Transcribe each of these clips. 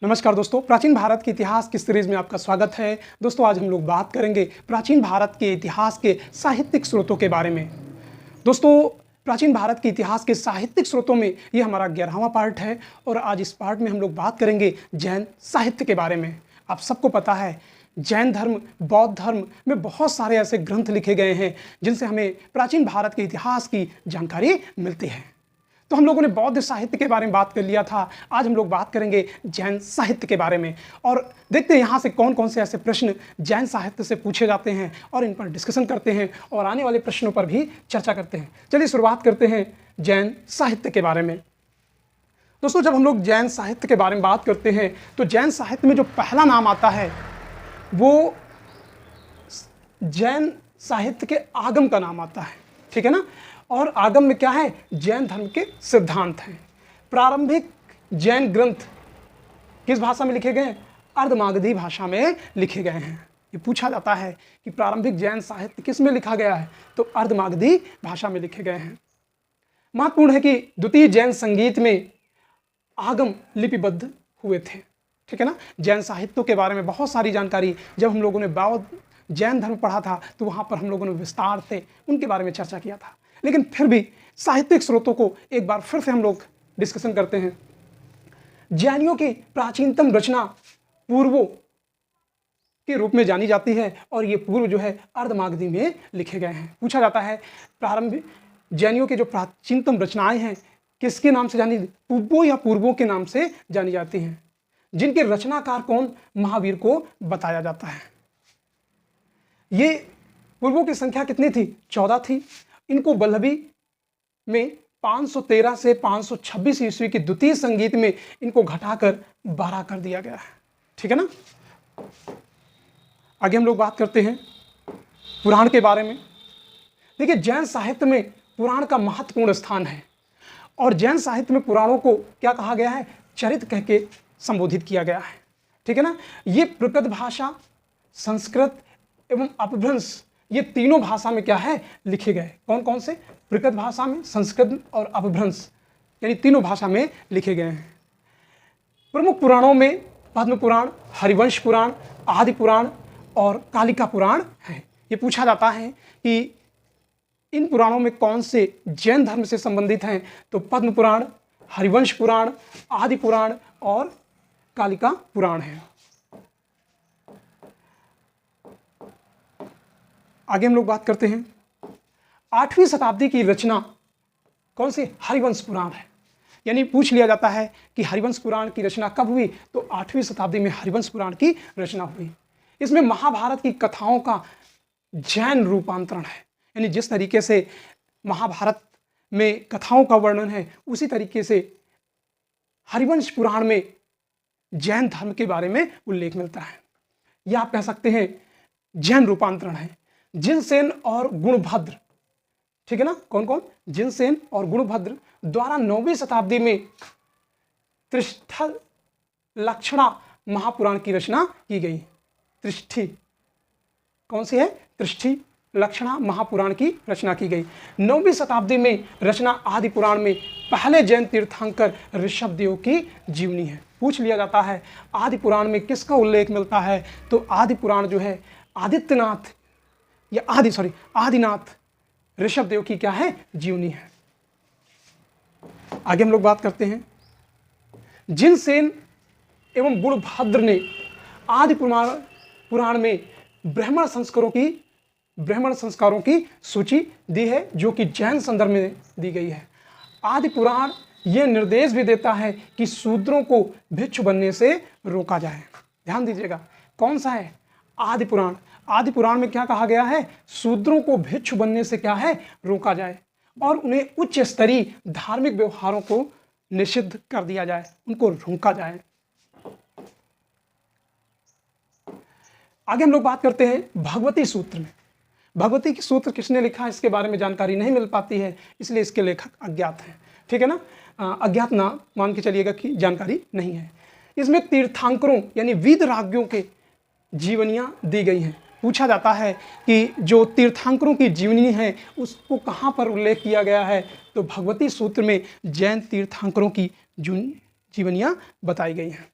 नमस्कार दोस्तों, प्राचीन भारत के इतिहास की सीरीज में आपका स्वागत है। दोस्तों, आज हम लोग बात करेंगे प्राचीन भारत के इतिहास के साहित्यिक स्रोतों के बारे में। दोस्तों, प्राचीन भारत के इतिहास के साहित्यिक स्रोतों में ये हमारा 11वां पार्ट है और आज इस पार्ट में हम लोग बात करेंगे जैन साहित्य के बारे में। आप सबको पता है, जैन धर्म, बौद्ध धर्म में बहुत सारे ऐसे ग्रंथ लिखे गए हैं जिनसे हमें प्राचीन भारत के इतिहास की जानकारी मिलती है। तो हम लोगों ने बौद्ध साहित्य के बारे में बात कर लिया था। आज हम लोग बात करेंगे जैन साहित्य के बारे में और देखते हैं यहाँ से कौन कौन से ऐसे प्रश्न जैन साहित्य से पूछे जाते हैं और इन पर डिस्कशन करते हैं और आने वाले प्रश्नों पर भी चर्चा करते हैं। चलिए शुरुआत करते हैं जैन साहित्य के बारे में। दोस्तों, जब हम लोग जैन साहित्य के बारे में बात करते हैं तो जैन साहित्य में जो पहला नाम आता है वो जैन साहित्य के आगम का नाम आता है। ठीक है ना। और आगम में क्या है? जैन धर्म के सिद्धांत हैं। प्रारंभिक जैन ग्रंथ किस भाषा में लिखे गए हैं? अर्धमागधी भाषा में लिखे गए हैं। ये पूछा जाता है कि प्रारंभिक जैन साहित्य किस में लिखा गया है, तो अर्धमागधी भाषा में लिखे गए हैं। महत्वपूर्ण है कि द्वितीय जैन संगीत में आगम लिपिबद्ध हुए थे। ठीक है ना। जैन साहित्यों के बारे में बहुत सारी जानकारी जब हम लोगों ने बौद्ध जैन धर्म पढ़ा था तो वहाँ पर हम लोगों ने विस्तार से उनके बारे में चर्चा किया था। लेकिन फिर भी साहित्यिक स्रोतों को एक बार फिर से हम लोग डिस्कशन करते हैं। जैनियों की प्राचीनतम रचना पूर्वों के रूप में जानी जाती है और ये पूर्व जो है अर्धमागधी में लिखे गए हैं। पूछा जाता है प्रारंभिक जैनियों के जो प्राचीनतम रचनाएं हैं किसके नाम से जानी? पूर्वों या पूर्वों के नाम से जानी जाती हैं। जिनके रचनाकार कौन? महावीर को बताया जाता है। ये पूर्वों की संख्या कितनी थी? 14 थी। इनको वल्लभी में 513 से 526 ईस्वी की द्वितीय संगीत में इनको घटाकर 12 कर दिया गया है। ठीक है ना। आगे हम लोग बात करते हैं पुराण के बारे में। देखिए, जैन साहित्य में पुराण का महत्वपूर्ण स्थान है और जैन साहित्य में पुराणों को क्या कहा गया है? चरित कह के संबोधित किया गया है। ठीक है ना। ये प्रकृत भाषा, संस्कृत एवं अपभ्रंश, ये तीनों भाषा में क्या है? लिखे गए। कौन कौन से? प्रकृत भाषा में, संस्कृत और अपभ्रंश, यानी तीनों भाषा में लिखे गए हैं। प्रमुख पुराणों में पद्म पुराण, हरिवंश पुराण, आदि पुराण और कालिका पुराण है। ये पूछा जाता है कि इन पुराणों में कौन से जैन धर्म से संबंधित हैं, तो पद्म पुराण, हरिवंश पुराण, आदि पुराण और कालिका पुराण है। आगे हम लोग बात करते हैं 8वीं शताब्दी की रचना कौन सी? हरिवंश पुराण है। यानी पूछ लिया जाता है कि हरिवंश पुराण की रचना कब हुई, तो 8वीं शताब्दी में हरिवंश पुराण की रचना हुई। इसमें महाभारत की कथाओं का जैन रूपांतरण है। यानी जिस तरीके से महाभारत में कथाओं का वर्णन है उसी तरीके से हरिवंश पुराण में जैन धर्म के बारे में उल्लेख मिलता है। यह आप कह सकते हैं जैन रूपांतरण है। जिनसेन और गुणभद्र, ठीक है ना। कौन कौन? जिनसेन और गुणभद्र द्वारा 9वीं शताब्दी में त्रिष्ठ लक्षणा महापुराण की रचना की गई। त्रिष्ठी कौन सी है? त्रिष्ठी लक्षणा महापुराण की रचना की गई। 9वीं शताब्दी में रचना आदि पुराण में पहले जैन तीर्थंकर ऋषभदेव की जीवनी है। पूछ लिया जाता है आदि पुराण में किसका उल्लेख मिलता है, तो आदि पुराण जो है आदित्यनाथ या आदिनाथ ऋषभदेव की क्या है? जीवनी है। आगे हम लोग बात करते हैं जिनसेन एवं गुणभद्र ने आदि पुराण में ब्राह्मण संस्कारों की सूची दी है जो कि जैन संदर्भ में दी गई है। आदि पुराण यह निर्देश भी देता है कि शूद्रों को भिक्षु बनने से रोका जाए। ध्यान दीजिएगा, कौन सा है? आदि पुराण। आदि पुराण में क्या कहा गया है? शूद्रों को भिक्षु बनने से क्या है? रोका जाए और उन्हें उच्च स्तरीय धार्मिक व्यवहारों को निषिद्ध कर दिया जाए, उनको रोका जाए। आगे हम लोग बात करते हैं भगवती सूत्र में। भगवती की सूत्र किसने लिखा, इसके बारे में जानकारी नहीं मिल पाती है, इसलिए इसके लेखक अज्ञात हैं। ठीक है ना। अज्ञात ना मान के चलिएगा कि जानकारी नहीं है। इसमें तीर्थंकरों यानी वीतरागियों के जीवनियां दी गई हैं। पूछा जाता है कि जो तीर्थंकरों की जीवनी है उसको कहाँ पर उल्लेख किया गया है, तो भगवती सूत्र में जैन तीर्थंकरों की जीवनियाँ बताई गई हैं।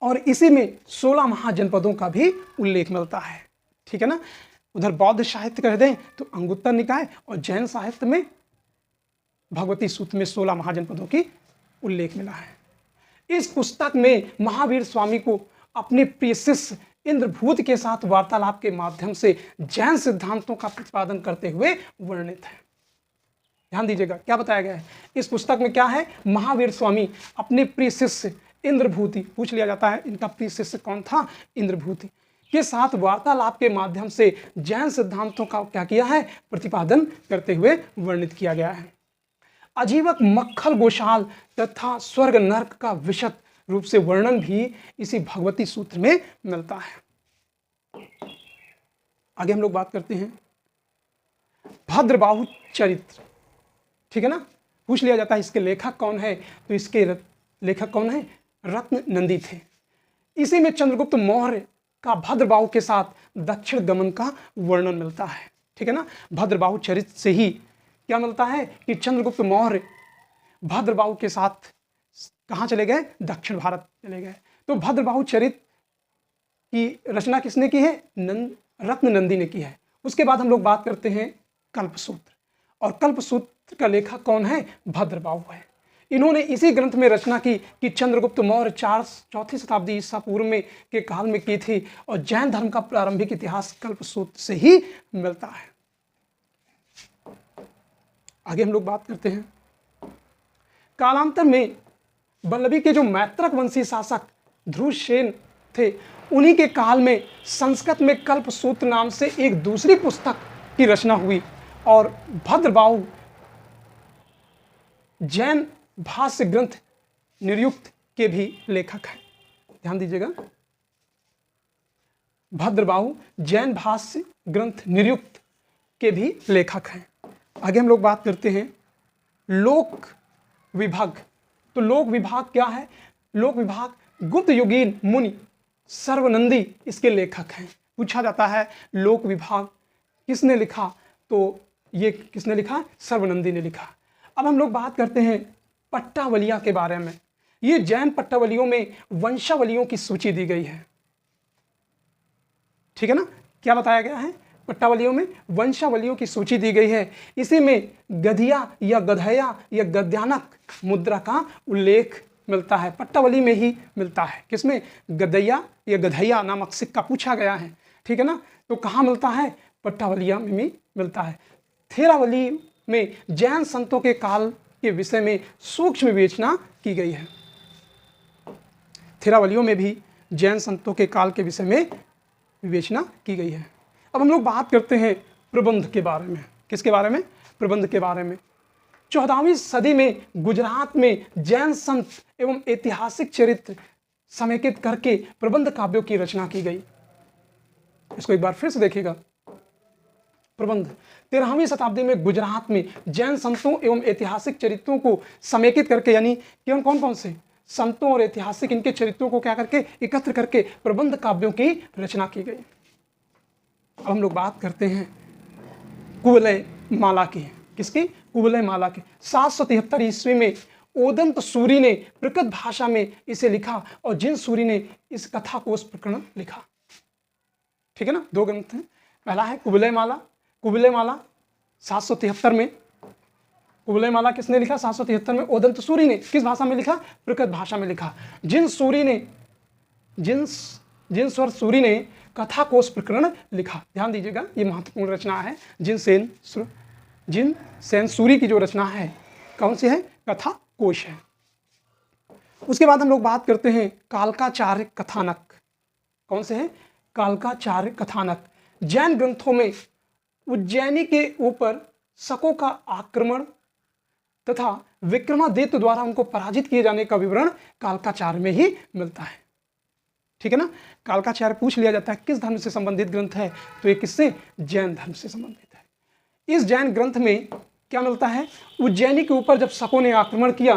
और इसी में 16 महाजनपदों का भी उल्लेख मिलता है। ठीक है ना। उधर बौद्ध साहित्य कह दें तो अंगुत्तर निकाय, और जैन साहित्य में भगवती सूत्र में 16 महाजनपदों की उल्लेख मिला है। इस पुस्तक में महावीर स्वामी को अपने प्रिय शिष्य इंद्रभूत के साथ वार्तालाप के माध्यम से जैन सिद्धांतों का प्रतिपादन करते हुए वर्णित है। ध्यान दीजिएगा क्या बताया गया है इस पुस्तक में। क्या है? महावीर स्वामी अपने प्रिय शिष्य इंद्रभूति, पूछ लिया जाता है इनका प्रिय शिष्य कौन था? इंद्रभूति के साथ वार्तालाप के माध्यम से जैन सिद्धांतों का क्या किया है? प्रतिपादन करते हुए वर्णित किया गया है। अजीवक मक्खल गोशाल तथा स्वर्ग नर्क का विशद रूप से वर्णन भी इसी भगवती सूत्र में मिलता है। आगे हम लोग बात करते हैं भद्रबाहु चरित्र। ठीक है ना। पूछ लिया जाता है इसके लेखक कौन है, तो इसके लेखक कौन है? रत्न नंदी थे। इसी में चंद्रगुप्त मौर्य का भद्रबाहु के साथ दक्षिण गमन का वर्णन मिलता है। ठीक है ना। भद्रबाहु चरित्र से ही क्या मिलता है कि चंद्रगुप्त मौर्य भद्रबाहु के साथ कहाँ चले गए? दक्षिण भारत चले गए। तो भद्रबाहु चरित्र की रचना किसने की है? रत्न नंदी ने की है। उसके बाद हम लोग बात करते हैं कल्पसूत्र, और कल्पसूत्र का लेखक कौन है? भद्रबाहु है। इन्होंने इसी ग्रंथ में रचना की कि चंद्रगुप्त मौर्य 4वीं शताब्दी ईसा पूर्व में के काल में की थी, और जैन धर्म का प्रारंभिक इतिहास कल्पसूत्र से ही मिलता है। आगे हम लोग बात करते हैं कालांतर में वल्लभी के जो मैत्रक वंशी शासक ध्रुवसेन थे, उन्हीं के काल में संस्कृत में कल्पसूत्र नाम से एक दूसरी पुस्तक की रचना हुई, और भद्रबाहु जैन भाष्य ग्रंथ निरुक्त के भी लेखक हैं। ध्यान दीजिएगा, भद्रबाहु जैन भाष्य ग्रंथ निरुक्त के भी लेखक हैं। आगे हम लोग बात करते हैं लोक विभाग। तो लोक विभाग क्या है? लोक विभाग गुप्त युगीन मुनि सर्वनंदी इसके लेखक हैं। पूछा जाता है लोक विभाग किसने लिखा? तो ये किसने लिखा? सर्वनंदी ने लिखा। अब हम लोग बात करते हैं पट्टावलियां के बारे में। ये जैन पट्टावलियों में वंशावलियों की सूची दी गई है। ठीक है ना। क्या बताया गया है? पट्टावलियों में वंशावलियों की सूची दी गई है। इसी में गधिया या गधया या गद्यानक मुद्रा का उल्लेख मिलता है। पट्टावली में ही मिलता है। किसमें? गदैया या गधैया नामक सिक्का पूछा गया है। ठीक है ना। तो कहाँ मिलता है? पट्टावलिया में भी मिलता है। थेरावली में जैन संतों के काल के विषय में सूक्ष्म विवेचना की गई है। थेरावलियों में भी जैन संतों के काल के विषय में विवेचना की गई है। अब हम लोग बात करते हैं प्रबंध के बारे में। किसके बारे में? प्रबंध के बारे में। 14वीं सदी में गुजरात में जैन संत एवं ऐतिहासिक चरित्र समेकित करके प्रबंध काव्यों की रचना की गई। इसको एक बार फिर से देखिएगा। प्रबंध 13वीं शताब्दी में गुजरात में जैन संतों एवं ऐतिहासिक चरित्रों को समेकित करके, यानी केवल कौन कौन से संतों और ऐतिहासिक इनके चरित्रों को क्या करके एकत्र करके प्रबंध काव्यों की रचना की गई। अब हम लोग बात करते हैं कुवलय माला की। किसकी? कुवलय माला की। 773 ईस्वी में ओदंत सूरी ने प्रकृत भाषा में इसे लिखा, और जिन सूरी ने इस कथा कोश प्रकरण लिखा। ठीक है ना। 2 ग्रंथ हैं। पहला है कुवलय माला। कुवलय माला 773 में। कुवलय माला किसने लिखा? 773 में ओदंत सूरी ने। किस भाषा में लिखा? प्रकृत भाषा में लिखा। जिन स्वर सूरी ने कथा कोश प्रकरण लिखा। ध्यान दीजिएगा, ये महत्वपूर्ण रचना है। जिन सेन सूरी की जो रचना है कौन सी है? कथा कोश है। उसके बाद हम लोग बात करते हैं कालकाचार्य कथानक। कौन से हैं? कालकाचार्य कथानक। जैन ग्रंथों में उज्जैनी के ऊपर शकों का आक्रमण तथा विक्रमादित्य द्वारा उनको पराजित किए जाने का विवरण कालकाचार्य में ही मिलता है। ठीक है ना। कालकाचार्य पूछ लिया जाता है किस धर्म से संबंधित ग्रंथ है? तो ये किससे? जैन धर्म से संबंधित है। इस जैन ग्रंथ में क्या मिलता है? उज्जैनी के ऊपर जब शकों ने आक्रमण किया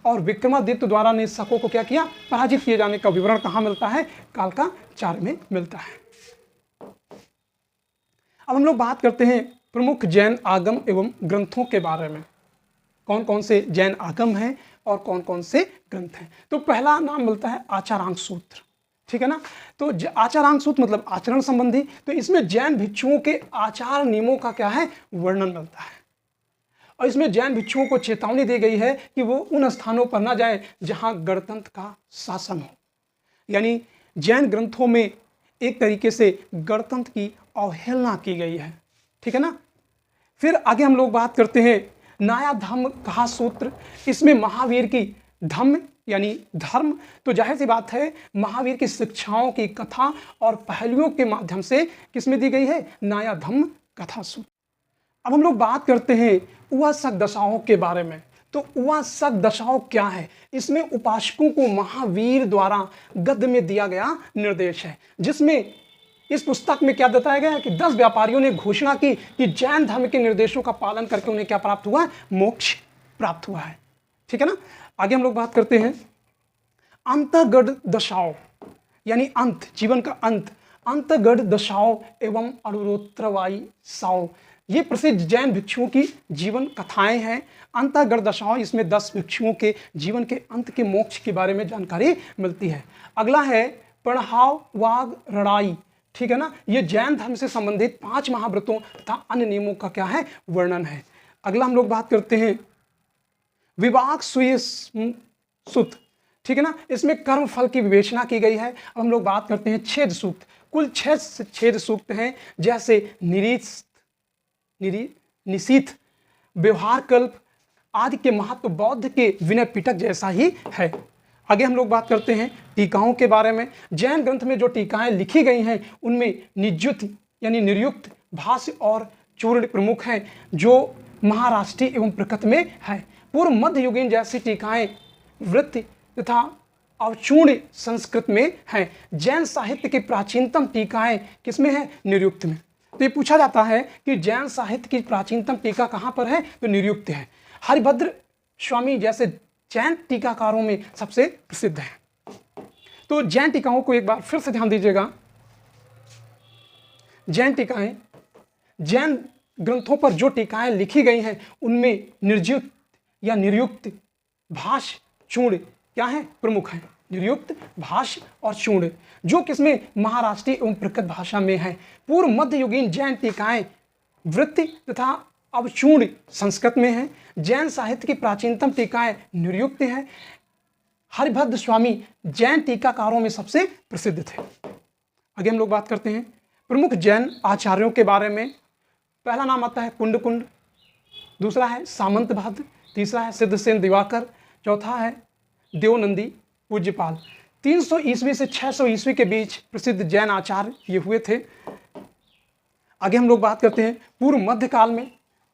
और विक्रमादित्य द्वारा ने शकों को क्या किया? पराजित किए जाने का विवरण कहाँ मिलता है? कालकाचार्य में मिलता है। अब हम लोग बात करते हैं प्रमुख जैन आगम एवं ग्रंथों के बारे में। कौन कौन से जैन आगम हैं और कौन कौन से ग्रंथ हैं। तो पहला नाम मिलता है आचारांक सूत्र, ठीक है ना। तो आचारांक सूत्र मतलब आचरण संबंधी, तो इसमें जैन भिक्षुओं के आचार नियमों का क्या है, वर्णन मिलता है। और इसमें जैन भिक्षुओं को चेतावनी दी गई है कि वो उन स्थानों पर ना जाए जहां गणतंत्र का शासन हो, यानी जैन ग्रंथों में एक तरीके से गणतंत्र की अवहेलना की गई है, ठीक है ना। फिर आगे हम लोग बात करते हैं नया धम्म कहा सूत्र। इसमें महावीर की धम्म यानी धर्म, तो जाहिर सी बात है महावीर की शिक्षाओं की कथा और पहलुओं के माध्यम से किसमें दी गई है, नया धम्म कथा सूत्र। अब हम लोग बात करते हैं उपासक दशाओं के बारे में। तो उपासक दशाओं क्या है, इसमें उपासकों को महावीर द्वारा गद्य में दिया गया निर्देश है, जिसमें इस पुस्तक में क्या बताया गया है कि 10 व्यापारियों ने घोषणा की कि जैन धर्म के निर्देशों का पालन करके उन्हें क्या प्राप्त हुआ है, मोक्ष प्राप्त हुआ है, ठीक है ना। आगे हम लोग बात करते हैं अंतर्गढ़ दशाओं, यानी अंत, जीवन का अंत, अंतर्गढ़ दशाओं एवं अरुरोत्रवाई साओ, ये प्रसिद्ध जैन भिक्षुओं की जीवन कथाएं हैं। अंतर्गढ़ दशाओं, इसमें 10 भिक्षुओं के जीवन के अंत के मोक्ष के बारे में जानकारी मिलती है। अगला है प्रणहाव वाग रणाई, ठीक है ना। ये जैन धर्म से संबंधित 5 महाव्रतों तथा अन्य नियमों का क्या है, वर्णन है। अगला हम लोग बात करते हैं विवाक सुत, ठीक है ना। इसमें कर्म फल की विवेचना की गई है। अब हम लोग बात करते हैं छेद सूक्त। कुल 6 छेद सूक्त हैं, जैसे निशीथ, व्यवहार कल्प आदि के महत्व बौद्ध के विनय पिटक जैसा ही है। आगे हम लोग बात करते हैं टीकाओं के बारे में। जैन ग्रंथ में जो टीकाएं लिखी गई हैं उनमें निजुक्त यानी निर्युक्त, भाष्य और चूर्ण प्रमुख हैं, जो महाराष्ट्रीय एवं प्रकृत में है। पूर्व मध्ययुगीन जैसी टीकाएं वृत्ति तथा अवचूर्ण संस्कृत में हैं। जैन साहित्य की प्राचीनतम टीकाएं किसमें है, निर्युक्त में। तो ये पूछा जाता है कि जैन साहित्य की प्राचीनतम टीका कहाँ पर है, तो निर्युक्त है। हरिभद्र स्वामी जैसे जैन टीकाकारों में सबसे प्रसिद्ध है। तो जैन टीकाओं को एक बार फिर से ध्यान दीजिएगा। जैन टीकाएं, जैन ग्रंथों पर जो टीकाएं लिखी गई हैं उनमें निर्युक्त या निर्युक्त, भाष्य, चूर्ण क्या है, प्रमुख है। निर्युक्त, भाष्य और चूर्ण, जो किसमें महाराष्ट्रीय एवं प्रकृत भाषा में है। पूर्व मध्ययुगीन जैन टीकाएं वृत्ति तथा अवचूर्ण संस्कृत में है। जैन साहित्य की प्राचीनतम टीकाएं निर्युक्त हैं। हरिभद्र स्वामी जैन टीकाकारों में सबसे प्रसिद्ध थे। आगे हम लोग बात करते हैं प्रमुख जैन आचार्यों के बारे में। पहला नाम आता है कुंड, दूसरा है सामंत भद्र, तीसरा है सिद्धसेन दिवाकर, चौथा है देवनंदी पूज्यपाल। 300 ईस्वी से 600 ईस्वी के बीच प्रसिद्ध जैन आचार्य ये हुए थे। आगे हम लोग बात करते हैं पूर्व मध्यकाल में।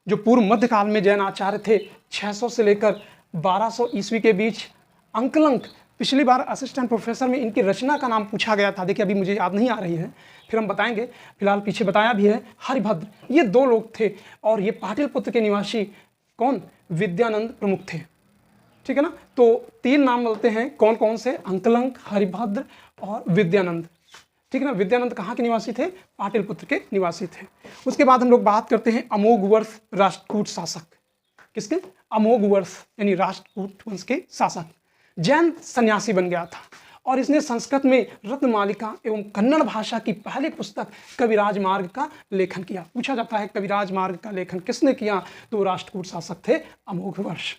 जो पूर्व मध्यकाल में जैन आचार्य थे 600 से लेकर 1200 ईस्वी के बीच। अंकलंक, पिछली बार असिस्टेंट प्रोफेसर में इनकी रचना का नाम पूछा गया था, देखिए अभी मुझे याद नहीं आ रही है, फिर हम बताएंगे, फिलहाल पीछे बताया भी है। हरिभद्र, ये 2 लोग थे और ये पाटिलपुत्र के निवासी कौन, विद्यानंद प्रमुख थे, ठीक है ना। तो 3 नाम मिलते हैं, कौन कौन से, अंकलंक, हरिभद्र और विद्यानंद, ठीक है ना। विद्यानंद कहाँ के निवासी थे, पाटिलपुत्र के निवासी थे। उसके बाद हम लोग बात करते हैं अमोघवर्ष राष्ट्रकूट शासक। किसके, अमोघवर्ष यानी राष्ट्रकूट वंश के शासक। जैन सन्यासी बन गया था और इसने संस्कृत में रत्नमालिका एवं कन्नड़ भाषा की पहली पुस्तक कविराज मार्ग का लेखन किया। पूछा जाता है कविराज मार्ग का लेखन किसने किया, तो राष्ट्रकूट शासक थे अमोघवर्ष,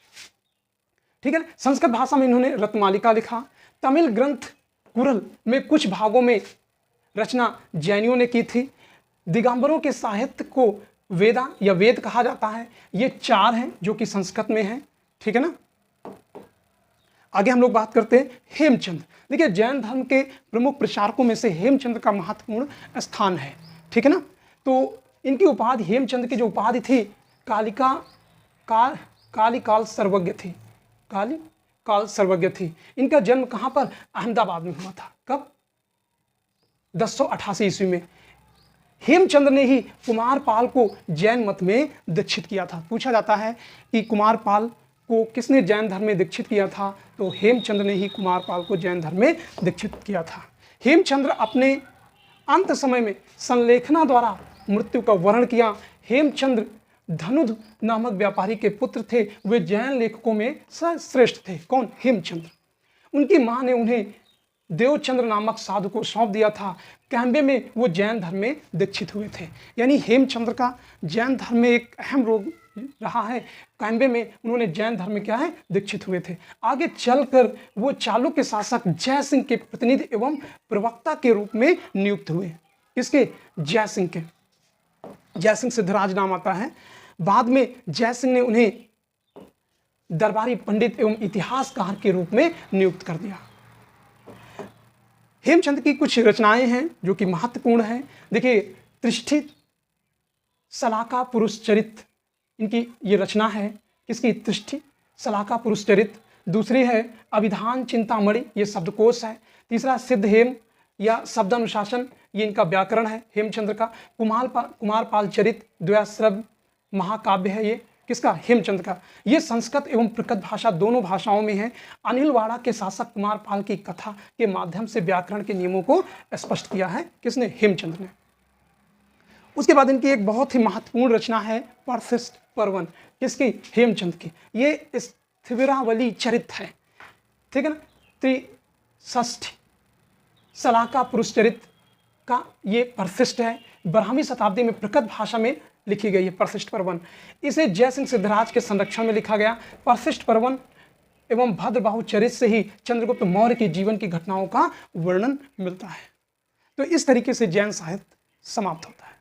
ठीक है। संस्कृत भाषा में इन्होंने रत्नमालिका लिखा। तमिल ग्रंथ कुरल में कुछ भागों में रचना जैनियों ने की थी। दिगंबरों के साहित्य को वेदा या वेद कहा जाता है। ये 4 हैं जो कि संस्कृत में हैं, ठीक है ना। आगे हम लोग बात करते हैं हेमचंद्र। देखिए जैन धर्म के प्रमुख प्रचारकों में से हेमचंद्र का महत्वपूर्ण स्थान है, ठीक है ना। तो इनकी उपाधि, हेमचंद्र की जो उपाधि थी कालिकाल सर्वज्ञ थी, कालिकाल सर्वज्ञ थी। इनका जन्म कहाँ पर, अहमदाबाद में हुआ था। कब, 1088 ईस्वी में। हेमचंद्र ने ही कुमारपाल को जैन मत में दीक्षित किया था। पूछा जाता है कि कुमारपाल को किसने जैन धर्म में दीक्षित किया था, तो हेमचंद्र ने ही कुमारपाल को जैन धर्म में दीक्षित किया था। हेमचंद्र अपने अंत समय में संलेखना द्वारा मृत्यु का वर्णन किया। हेमचंद्र धनुध नामक व्यापारी के पुत्र थे। वे जैन लेखकों में सर्वश्रेष्ठ थे। कौन? हेमचंद्र। उनकी मां ने उन्हें देवचंद्र नामक साधु को सौंप दिया था। कैम्बे में वो जैन धर्म में दीक्षित हुए थे। यानी हेमचंद्र का जैन धर्म में एक अहम रोल रहा है। कैम्बे में उन्होंने जैन धर्म में क्या है? दीक्षित हुए थे। आगे चलकर वो चालुक्य शासक जय सिंह के प्रतिनिधि एवं प्रवक्ता के रूप में नियुक्त हुए। किसके? जय सिंह के। जय सिंह सिद्धराज नाम आता है। बाद में जय सिंह ने उन्हें दरबारी पंडित एवं इतिहासकार के रूप में नियुक्त कर दिया। हेमचंद की कुछ रचनाएं हैं जो कि महत्वपूर्ण हैं। देखिए, त्रिष्ठित सलाका पुरुष चरित, इनकी ये रचना है। किसकी? त्रिष्ठित सलाका पुरुष चरित। दूसरी है अभिधान चिंतामणि, ये शब्दकोश है। तीसरा सिद्ध हेम या शब्द अनुशासन, ये इनका व्याकरण है हेमचंद्र का। कुमारपाल चरित द्वयाश्रव महाकाव्य है ये। किसका? हेमचंद्र का। ये संस्कृत एवं प्रकृत भाषा दोनों भाषाओं में है। अनिलवाड़ा के शासक कुमारपाल की कथा के माध्यम से व्याकरण के नियमों को स्पष्ट किया है। किसने? हेमचंद्र ने। उसके बाद इनकी एक बहुत ही महत्वपूर्ण रचना है परशिष्ट पर्वन। किसकी? हेमचंद की। ये स्थिविरावली चरित है, ठीक है ना। त्रिष्ठित सलाका पुरुष चरित का ये परशिष्ट है। 12वीं शताब्दी में प्रकृत भाषा में लिखी गई है परशिष्ट पर्वन। इसे जय सिंह सिद्धराज के संरक्षण में लिखा गया। परशिष्ट पर्वन एवं भद्रबाहु चरित से ही चंद्रगुप्त मौर्य के जीवन की घटनाओं का वर्णन मिलता है। तो इस तरीके से जैन साहित्य समाप्त होता है।